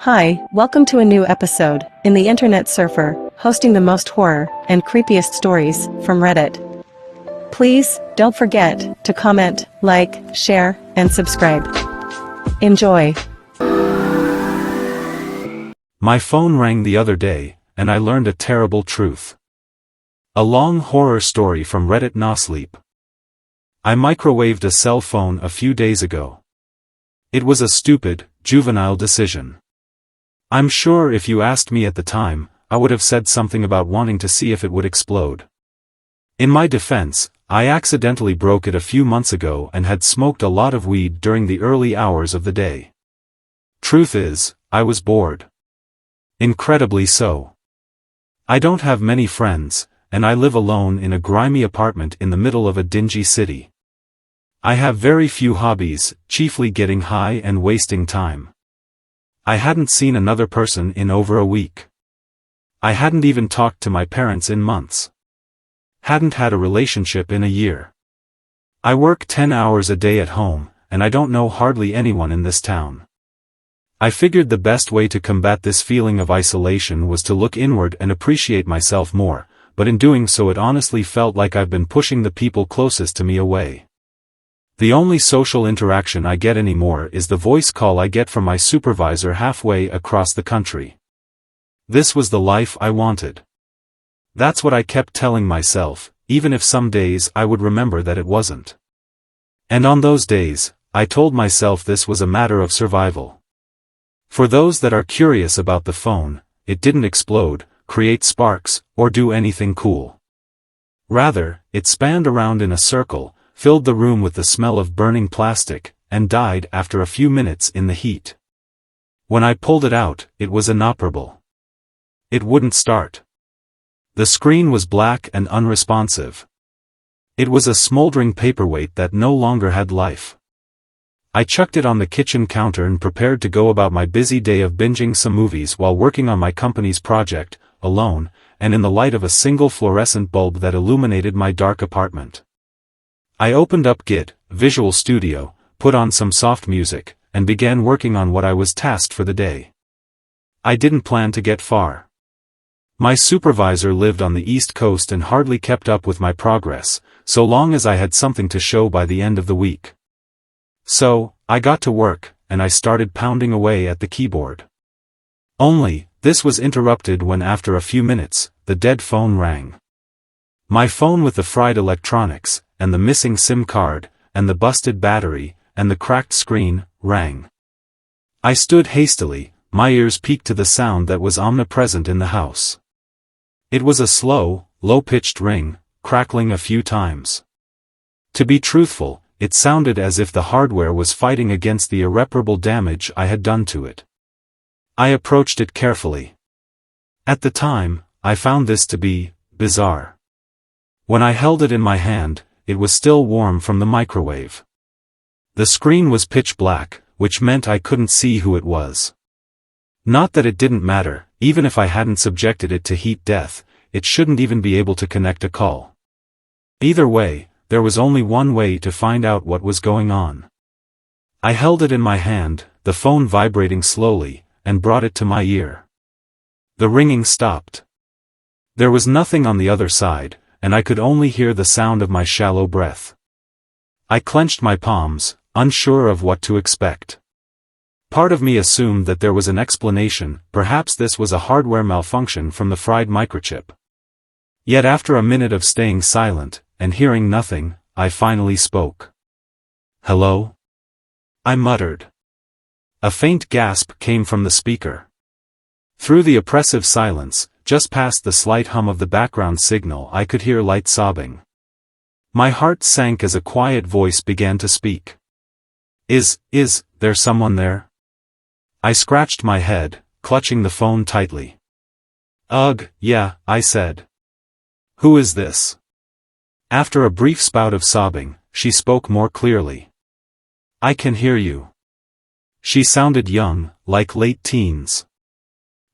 Hi, welcome to a new episode in the Internet Surfer, hosting the most horror and creepiest stories from Reddit. Please don't forget to comment, like, share, and subscribe. Enjoy. My phone rang the other day, and I learned a terrible truth. A long horror story from Reddit Nosleep. I microwaved a cell phone a few days ago. It was a stupid, juvenile decision. I'm sure if you asked me at the time, I would have said something about wanting to see if it would explode. In my defense, I accidentally broke it a few months ago and had smoked a lot of weed during the early hours of the day. Truth is, I was bored. Incredibly so. I don't have many friends, and I live alone in a grimy apartment in the middle of a dingy city. I have very few hobbies, chiefly getting high and wasting time. I hadn't seen another person in over a week. I hadn't even talked to my parents in months. Hadn't had a relationship in a year. I work 10 hours a day at home, and I don't know hardly anyone in this town. I figured the best way to combat this feeling of isolation was to look inward and appreciate myself more, but in doing so it honestly felt like I've been pushing the people closest to me away. The only social interaction I get anymore is the voice call I get from my supervisor halfway across the country. This was the life I wanted. That's what I kept telling myself, even if some days I would remember that it wasn't. And on those days, I told myself this was a matter of survival. For those that are curious about the phone, it didn't explode, create sparks, or do anything cool. Rather, it spanned around in a circle, filled the room with the smell of burning plastic, and died after a few minutes in the heat. When I pulled it out, it was inoperable. It wouldn't start. The screen was black and unresponsive. It was a smoldering paperweight that no longer had life. I chucked it on the kitchen counter and prepared to go about my busy day of binging some movies while working on my company's project, alone, and in the light of a single fluorescent bulb that illuminated my dark apartment. I opened up Git, Visual Studio, put on some soft music, and began working on what I was tasked for the day. I didn't plan to get far. My supervisor lived on the East Coast and hardly kept up with my progress, so long as I had something to show by the end of the week. So, I got to work, and I started pounding away at the keyboard. Only, this was interrupted when after a few minutes, the dead phone rang. My phone with the fried electronics, and the missing SIM card, and the busted battery, and the cracked screen, rang. I stood hastily, my ears peaked to the sound that was omnipresent in the house. It was a slow, low-pitched ring, crackling a few times. To be truthful, it sounded as if the hardware was fighting against the irreparable damage I had done to it. I approached it carefully. At the time, I found this to be bizarre. When I held it in my hand, it was still warm from the microwave. The screen was pitch black, which meant I couldn't see who it was. Not that it didn't matter, even if I hadn't subjected it to heat death, it shouldn't even be able to connect a call. Either way, there was only one way to find out what was going on. I held it in my hand, the phone vibrating slowly, and brought it to my ear. The ringing stopped. There was nothing on the other side, and I could only hear the sound of my shallow breath. I clenched my palms, unsure of what to expect. Part of me assumed that there was an explanation, perhaps this was a hardware malfunction from the fried microchip. Yet after a minute of staying silent, and hearing nothing, I finally spoke. "Hello?" I muttered. A faint gasp came from the speaker. Through the oppressive silence, just past the slight hum of the background signal, I could hear light sobbing. My heart sank as a quiet voice began to speak. Is there someone there?" I scratched my head, clutching the phone tightly. "Ugh, yeah," I said. "Who is this?" After a brief spout of sobbing, she spoke more clearly. "I can hear you." She sounded young, like late teens.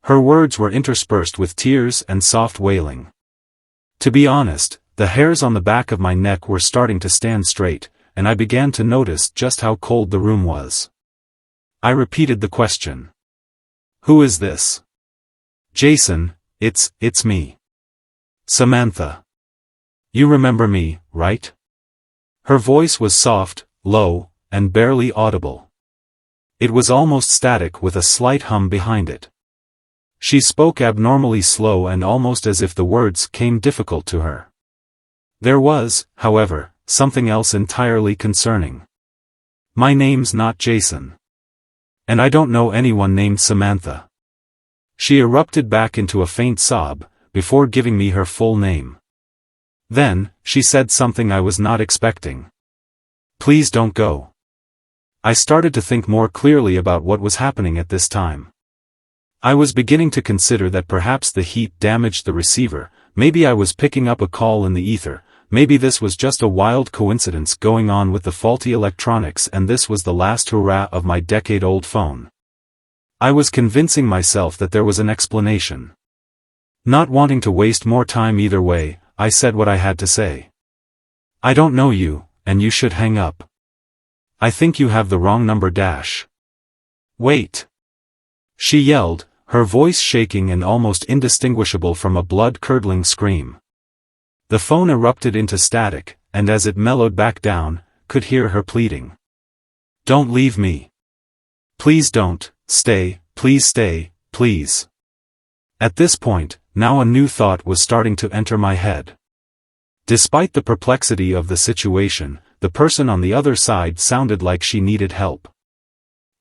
Her words were interspersed with tears and soft wailing. To be honest, the hairs on the back of my neck were starting to stand straight, and I began to notice just how cold the room was. I repeated the question. Who is this? Jason, it's me. Samantha. You remember me, right? Her voice was soft, low, and barely audible. It was almost static with a slight hum behind it. She spoke abnormally slow and almost as if the words came difficult to her. There was, however, something else entirely concerning. My name's not Jason. And I don't know anyone named Samantha. She erupted back into a faint sob, before giving me her full name. Then, she said something I was not expecting. Please don't go. I started to think more clearly about what was happening at this time. I was beginning to consider that perhaps the heat damaged the receiver, maybe I was picking up a call in the ether, maybe this was just a wild coincidence going on with the faulty electronics and this was the last hurrah of my decade-old phone. I was convincing myself that there was an explanation. Not wanting to waste more time either way, I said what I had to say. I don't know you, and you should hang up. I think you have the wrong number. Wait. She yelled, her voice shaking and almost indistinguishable from a blood-curdling scream. The phone erupted into static, and as it mellowed back down, could hear her pleading. Don't leave me. Please don't, stay, please. At this point, now a new thought was starting to enter my head. Despite the perplexity of the situation, the person on the other side sounded like she needed help.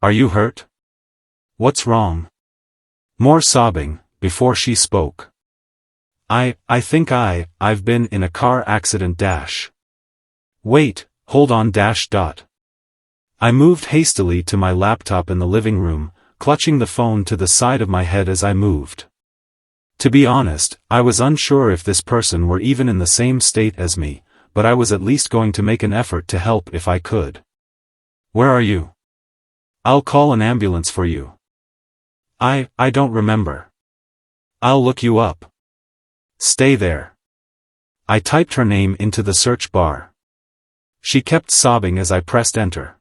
Are you hurt? What's wrong? More sobbing, before she spoke. I think I've been in a car accident. Wait, hold on. I moved hastily to my laptop in the living room, clutching the phone to the side of my head as I moved. To be honest, I was unsure if this person were even in the same state as me, but I was at least going to make an effort to help if I could. Where are you? I'll call an ambulance for you. I don't remember. I'll look you up. Stay there. I typed her name into the search bar. She kept sobbing as I pressed enter.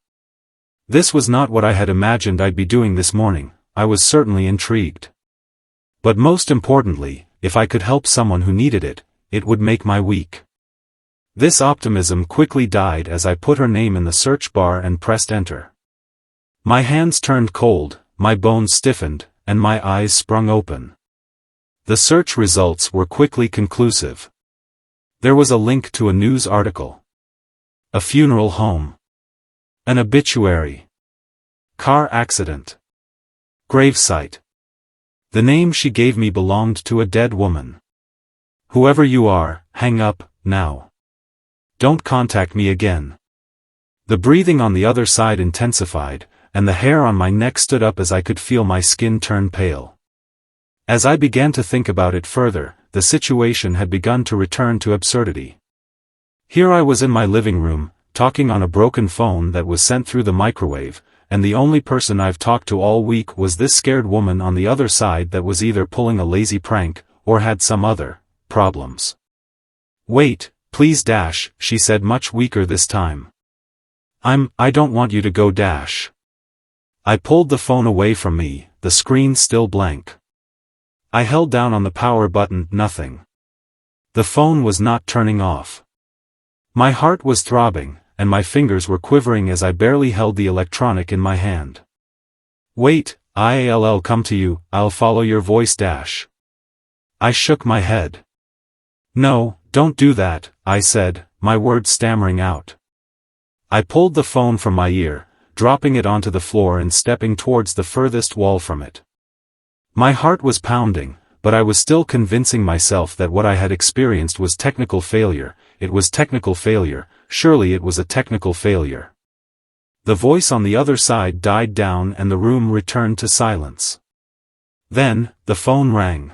This was not what I had imagined I'd be doing this morning. I was certainly intrigued. But most importantly, if I could help someone who needed it, it would make my week. This optimism quickly died as I put her name in the search bar and pressed enter. My hands turned cold, my bones stiffened, and my eyes sprung open. The search results were quickly conclusive. There was a link to a news article. A funeral home. An obituary. Car accident. Gravesite. The name she gave me belonged to a dead woman. Whoever you are, hang up, now. Don't contact me again. The breathing on the other side intensified, and the hair on my neck stood up as I could feel my skin turn pale. As I began to think about it further, the situation had begun to return to absurdity. Here I was in my living room, talking on a broken phone that was sent through the microwave, and the only person I've talked to all week was this scared woman on the other side that was either pulling a lazy prank, or had some other problems. Wait, please. She said much weaker this time. I don't want you to go. I pulled the phone away from me, the screen still blank. I held down on the power button, nothing. The phone was not turning off. My heart was throbbing, and my fingers were quivering as I barely held the electronic in my hand. Wait, I'll come to you, I'll follow your voice. I shook my head. No, don't do that, I said, my words stammering out. I pulled the phone from my ear, dropping it onto the floor and stepping towards the furthest wall from it. My heart was pounding, but I was still convincing myself that what I had experienced was technical failure. It was technical failure, surely it was a technical failure. The voice on the other side died down and the room returned to silence. Then, the phone rang.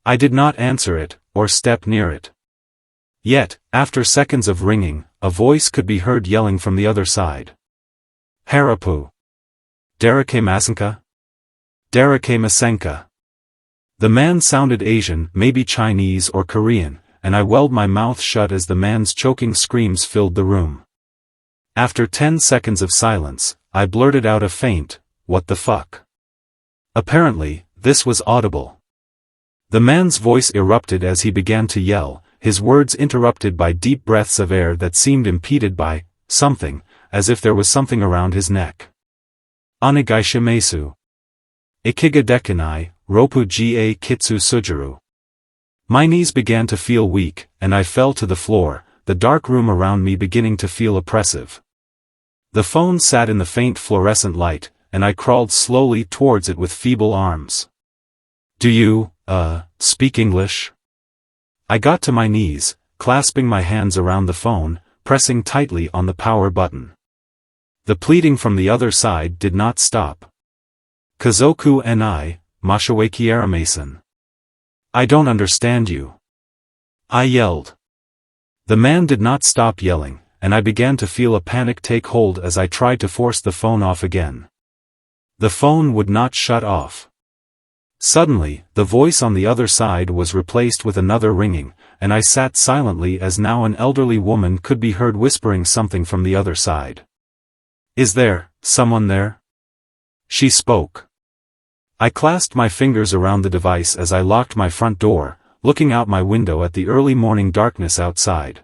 I did not answer it, or step near it. Yet, after seconds of ringing, a voice could be heard yelling from the other side. Harapu. Dereke Masenka? Dereke Masenka. The man sounded Asian, maybe Chinese or Korean, and I held my mouth shut as the man's choking screams filled the room. After 10 seconds of silence, I blurted out a faint, "What the fuck?" Apparently, this was audible. The man's voice erupted as he began to yell, his words interrupted by deep breaths of air that seemed impeded by something, as if there was something around his neck. Onegaisha mesu. Ikiga dekanai, roppu ga kitsu sujuru. My knees began to feel weak, and I fell to the floor, the dark room around me beginning to feel oppressive. The phone sat in the faint fluorescent light, and I crawled slowly towards it with feeble arms. Do you, speak English? I got to my knees, clasping my hands around the phone, pressing tightly on the power button. The pleading from the other side did not stop. Kazoku ni, mashaweki mason. I don't understand you. I yelled. The man did not stop yelling, and I began to feel a panic take hold as I tried to force the phone off again. The phone would not shut off. Suddenly, the voice on the other side was replaced with another ringing, and I sat silently as now an elderly woman could be heard whispering something from the other side. Is there someone there? She spoke. I clasped my fingers around the device as I locked my front door, looking out my window at the early morning darkness outside.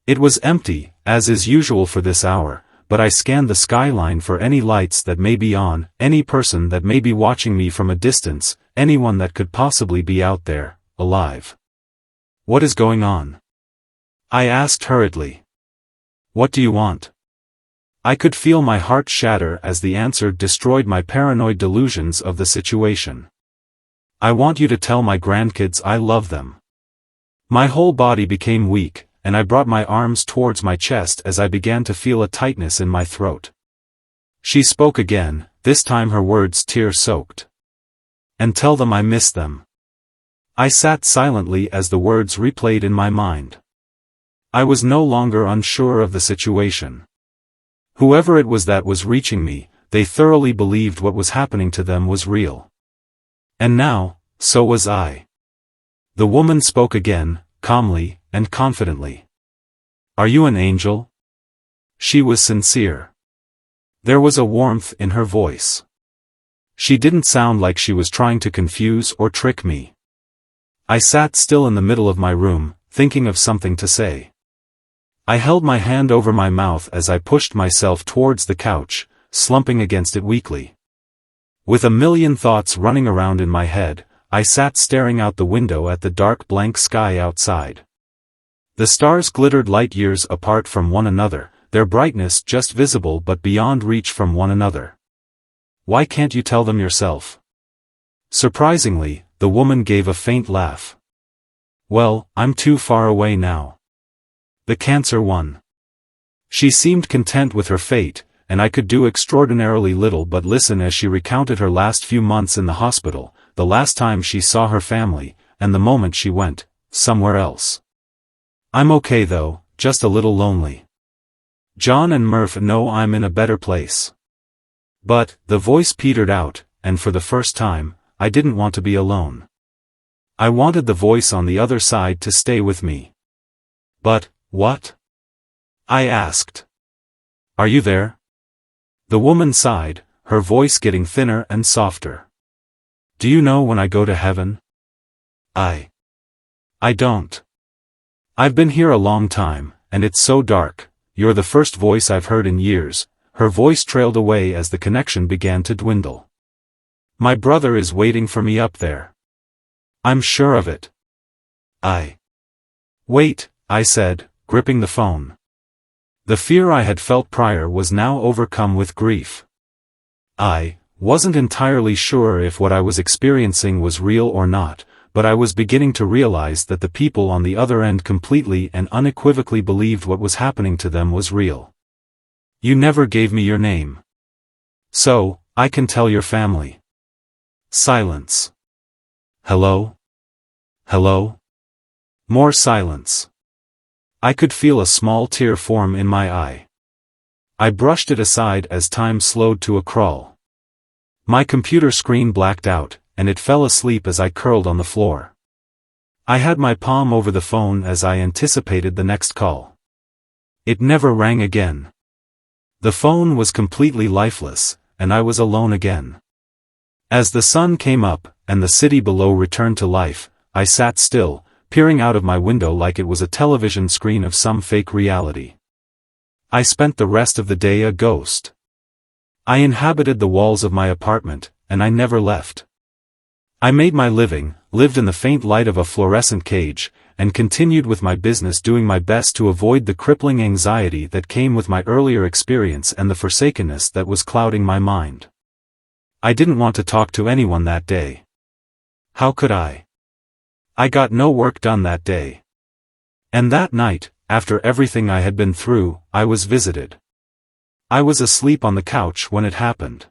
It was empty, as is usual for this hour, but I scanned the skyline for any lights that may be on, any person that may be watching me from a distance, anyone that could possibly be out there, alive. What is going on? I asked hurriedly. What do you want? I could feel my heart shatter as the answer destroyed my paranoid delusions of the situation. I want you to tell my grandkids I love them. My whole body became weak, and I brought my arms towards my chest as I began to feel a tightness in my throat. She spoke again, this time her words tear-soaked. And tell them I miss them. I sat silently as the words replayed in my mind. I was no longer unsure of the situation. Whoever it was that was reaching me, they thoroughly believed what was happening to them was real. And now, so was I. The woman spoke again, calmly and confidently. Are you an angel? She was sincere. There was a warmth in her voice. She didn't sound like she was trying to confuse or trick me. I sat still in the middle of my room, thinking of something to say. I held my hand over my mouth as I pushed myself towards the couch, slumping against it weakly. With a million thoughts running around in my head, I sat staring out the window at the dark blank sky outside. The stars glittered light years apart from one another, their brightness just visible but beyond reach from one another. Why can't you tell them yourself? Surprisingly, the woman gave a faint laugh. Well, I'm too far away now. The cancer won. She seemed content with her fate, and I could do extraordinarily little but listen as she recounted her last few months in the hospital, the last time she saw her family, and the moment she went somewhere else. I'm okay though, just a little lonely. John and Murph know I'm in a better place. But, the voice petered out, and for the first time, I didn't want to be alone. I wanted the voice on the other side to stay with me. But, what? I asked. Are you there? The woman sighed, her voice getting thinner and softer. Do you know when I go to heaven? I don't. I've been here a long time, and it's so dark. You're the first voice I've heard in years. Her voice trailed away as the connection began to dwindle. My brother is waiting for me up there. I'm sure of it. Wait, I said, gripping the phone. The fear I had felt prior was now overcome with grief. I wasn't entirely sure if what I was experiencing was real or not, but I was beginning to realize that the people on the other end completely and unequivocally believed what was happening to them was real. You never gave me your name. So, I can tell your family. Silence. Hello? Hello? More silence. I could feel a small tear form in my eye. I brushed it aside as time slowed to a crawl. My computer screen blacked out, and it fell asleep as I curled on the floor. I had my palm over the phone as I anticipated the next call. It never rang again. The phone was completely lifeless, and I was alone again. As the sun came up, and the city below returned to life, I sat still, peering out of my window like it was a television screen of some fake reality. I spent the rest of the day a ghost. I inhabited the walls of my apartment, and I never left. I made my living, lived in the faint light of a fluorescent cage, and continued with my business, doing my best to avoid the crippling anxiety that came with my earlier experience and the forsakenness that was clouding my mind. I didn't want to talk to anyone that day. How could I? I got no work done that day. And that night, after everything I had been through, I was visited. I was asleep on the couch when it happened.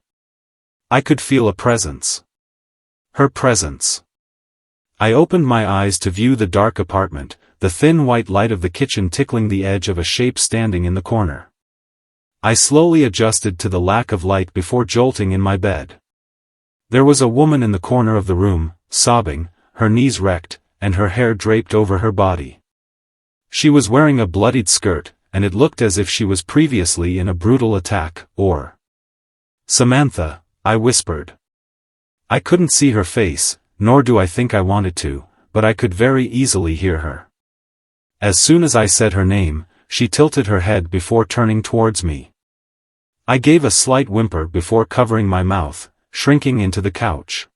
I could feel a presence. Her presence. I opened my eyes to view the dark apartment, the thin white light of the kitchen tickling the edge of a shape standing in the corner. I slowly adjusted to the lack of light before jolting in my bed. There was a woman in the corner of the room, sobbing, her knees wrecked, and her hair draped over her body. She was wearing a bloodied skirt, and it looked as if she was previously in a brutal attack, or... "Samantha," I whispered. I couldn't see her face, nor do I think I wanted to, but I could very easily hear her. As soon as I said her name, she tilted her head before turning towards me. I gave a slight whimper before covering my mouth, shrinking into the couch.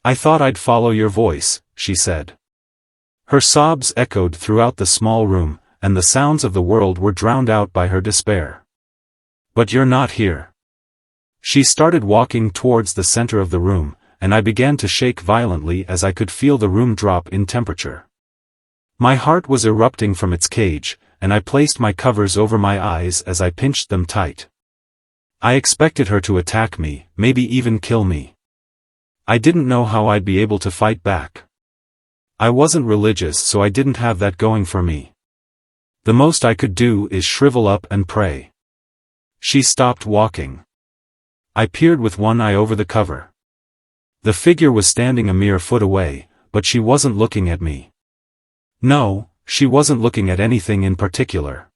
"I thought I'd follow your voice," she said. Her sobs echoed throughout the small room, and the sounds of the world were drowned out by her despair. "But you're not here." She started walking towards the center of the room, and I began to shake violently as I could feel the room drop in temperature. My heart was erupting from its cage, and I placed my covers over my eyes as I pinched them tight. I expected her to attack me, maybe even kill me. I didn't know how I'd be able to fight back. I wasn't religious, so I didn't have that going for me. The most I could do is shrivel up and pray. She stopped walking. I peered with one eye over the cover. The figure was standing a mere foot away, but she wasn't looking at me. No, she wasn't looking at anything in particular.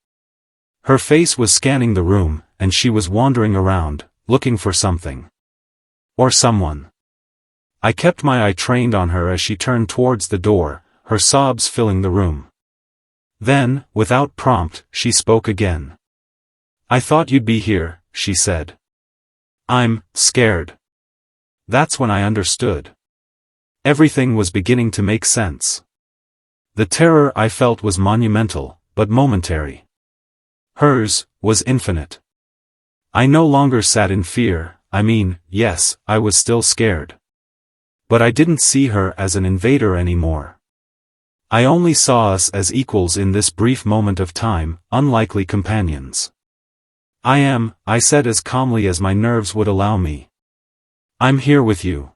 Her face was scanning the room, and she was wandering around, looking for something. Or someone. I kept my eye trained on her as she turned towards the door, her sobs filling the room. Then, without prompt, she spoke again. "I thought you'd be here," she said. "I'm scared." That's when I understood. Everything was beginning to make sense. The terror I felt was monumental, but momentary. Hers was infinite. I no longer sat in fear, yes, I was still scared. But I didn't see her as an invader anymore. I only saw us as equals in this brief moment of time, unlikely companions. I said as calmly as my nerves would allow me. "I'm here with you."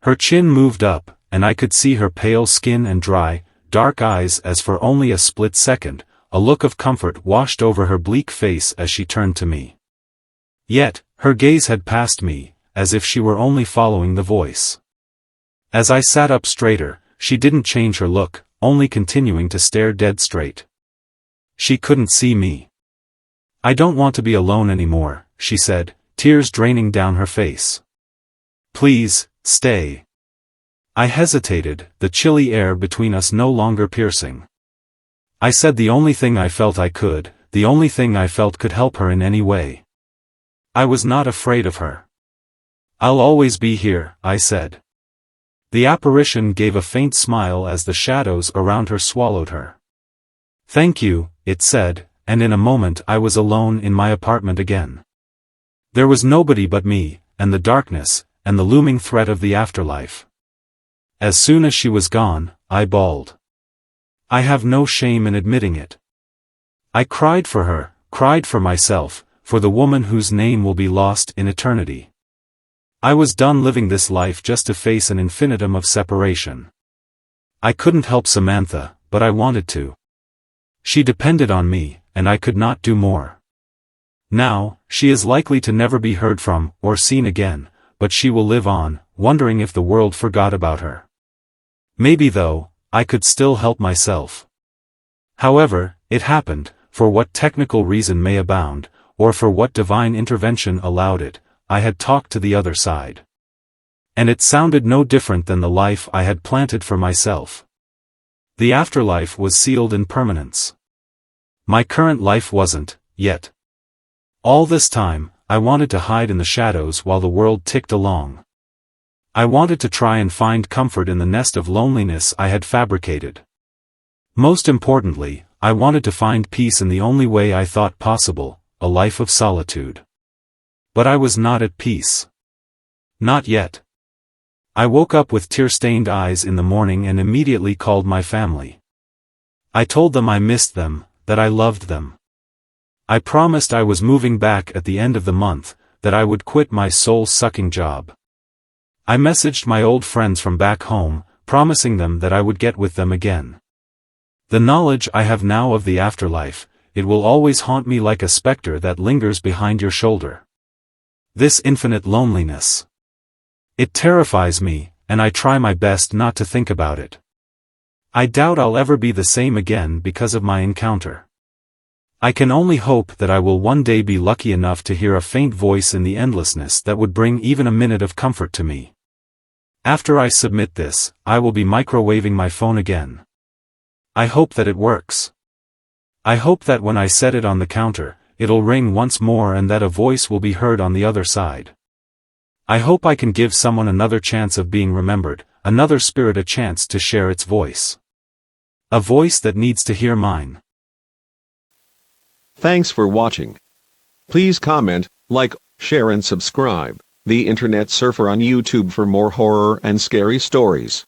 Her chin moved up, and I could see her pale skin and dry, dark eyes as for only a split second, a look of comfort washed over her bleak face as she turned to me. Yet, her gaze had passed me, as if she were only following the voice. As I sat up straighter, she didn't change her look, only continuing to stare dead straight. She couldn't see me. "I don't want to be alone anymore," she said, tears draining down her face. "Please, stay." I hesitated, the chilly air between us no longer piercing. I said the only thing I felt the only thing I felt could help her in any way. I was not afraid of her. "I'll always be here," I said. The apparition gave a faint smile as the shadows around her swallowed her. "Thank you," it said, and in a moment I was alone in my apartment again. There was nobody but me, and the darkness, and the looming threat of the afterlife. As soon as she was gone, I bawled. I have no shame in admitting it. I cried for her, cried for myself, for the woman whose name will be lost in eternity. I was done living this life just to face an infinitum of separation. I couldn't help Samantha, but I wanted to. She depended on me, and I could not do more. Now, she is likely to never be heard from, or seen again, but she will live on, wondering if the world forgot about her. Maybe though, I could still help myself. However, it happened, for what technical reason may abound, or for what divine intervention allowed it, I had talked to the other side. And it sounded no different than the life I had planted for myself. The afterlife was sealed in permanence. My current life wasn't, yet. All this time, I wanted to hide in the shadows while the world ticked along. I wanted to try and find comfort in the nest of loneliness I had fabricated. Most importantly, I wanted to find peace in the only way I thought possible, a life of solitude. But I was not at peace. Not yet. I woke up with tear-stained eyes in the morning and immediately called my family. I told them I missed them, that I loved them. I promised I was moving back at the end of the month, that I would quit my soul-sucking job. I messaged my old friends from back home, promising them that I would get with them again. The knowledge I have now of the afterlife, it will always haunt me like a specter that lingers behind your shoulder. This infinite loneliness. It terrifies me, and I try my best not to think about it. I doubt I'll ever be the same again because of my encounter. I can only hope that I will one day be lucky enough to hear a faint voice in the endlessness that would bring even a minute of comfort to me. After I submit this, I will be microwaving my phone again. I hope that it works. I hope that when I set it on the counter, it'll ring once more and that a voice will be heard on the other side. I hope I can give someone another chance of being remembered, another spirit a chance to share its voice. A voice that needs to hear mine. Thanks for watching. Please comment, like, share and subscribe. The Internet Surfer on YouTube for more horror and scary stories.